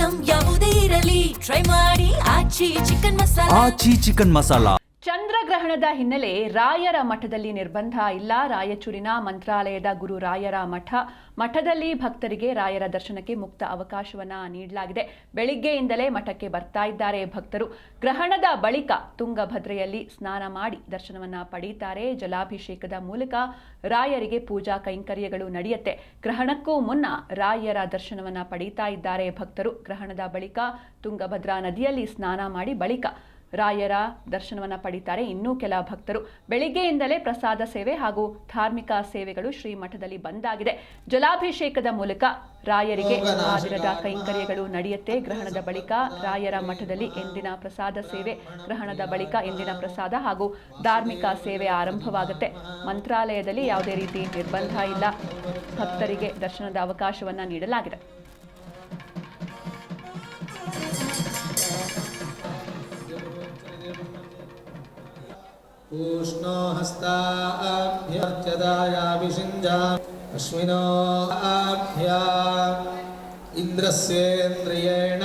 Item ಯಾವುದೇ ಇರಲಿ try ಮಾಡಿ ಆಚಿ ಚಿಕನ್ ಮಸಾಲಾ. ಆಚಿ ಚಿಕನ್ ಮಸಾಲಾ. ಚಂದ್ರಗ್ರಹಣದ ಹಿನ್ನೆಲೆ ರಾಯರ ಮಠದಲ್ಲಿ ನಿರ್ಬಂಧ ಇಲ್ಲ. ರಾಯಚೂರಿನ ಮಂತ್ರಾಲಯದ ಗುರು ರಾಯರ ಮಠದಲ್ಲಿ ಭಕ್ತರಿಗೆ ರಾಯರ ದರ್ಶನಕ್ಕೆ ಮುಕ್ತ ಅವಕಾಶವನ್ನ ನೀಡಲಾಗಿದೆ. ಬೆಳಿಗ್ಗೆಯಿಂದಲೇ ಮಠಕ್ಕೆ ಬರ್ತಾ ಇದ್ದಾರೆ ಭಕ್ತರು. ಗ್ರಹಣದ ಬಳಿಕ ತುಂಗಭದ್ರೆಯಲ್ಲಿ ಸ್ನಾನ ಮಾಡಿ ದರ್ಶನವನ್ನ ಪಡೆಯುತ್ತಾರೆ. ಜಲಾಭಿಷೇಕದ ಮೂಲಕ ರಾಯರಿಗೆ ಪೂಜಾ ಕೈಂಕರ್ಯಗಳು ನಡೆಯುತ್ತೆ. ಗ್ರಹಣಕ್ಕೂ ಮುನ್ನ ರಾಯರ ದರ್ಶನವನ್ನ ಪಡೆಯುತ್ತಾ ಇದ್ದಾರೆ ಭಕ್ತರು. ಗ್ರಹಣದ ಬಳಿಕ ತುಂಗಭದ್ರಾ ನದಿಯಲ್ಲಿ ಸ್ನಾನ ಮಾಡಿ ಬಳಿಕ ರಾಯರ ದರ್ಶನವನ್ನ ಪಡೀತಾರೆ. ಇನ್ನೂ ಕೆಲ ಭಕ್ತರು ಬೆಳಿಗ್ಗೆಯಿಂದಲೇ ಪ್ರಸಾದ ಸೇವೆ ಹಾಗೂ ಧಾರ್ಮಿಕ ಸೇವೆಗಳು ಶ್ರೀಮಠದಲ್ಲಿ ಬಂದಾಗಿದೆ. ಜಲಾಭಿಷೇಕದ ಮೂಲಕ ರಾಯರಿಗೆ ಹಾದಿರದ ಕೈಂಕರ್ಯಗಳು ನಡೆಯುತ್ತೆ. ಗ್ರಹಣದ ಬಳಿಕ ರಾಯರ ಮಠದಲ್ಲಿ ಎಂದಿನ ಪ್ರಸಾದ ಸೇವೆ, ಗ್ರಹಣದ ಬಳಿಕ ಎಂದಿನ ಪ್ರಸಾದ ಹಾಗೂ ಧಾರ್ಮಿಕ ಸೇವೆ ಆರಂಭವಾಗುತ್ತೆ. ಮಂತ್ರಾಲಯದಲ್ಲಿ ಯಾವುದೇ ರೀತಿ ನಿರ್ಬಂಧ ಇಲ್ಲ. ಭಕ್ತರಿಗೆ ದರ್ಶನದ ಅವಕಾಶವನ್ನ ನೀಡಲಾಗಿದೆ. पूष्णो हस्ताभ्यर्चदायाभिषिञ्जा अश्विनो आभ्या इन्द्रस्येन्द्रियेण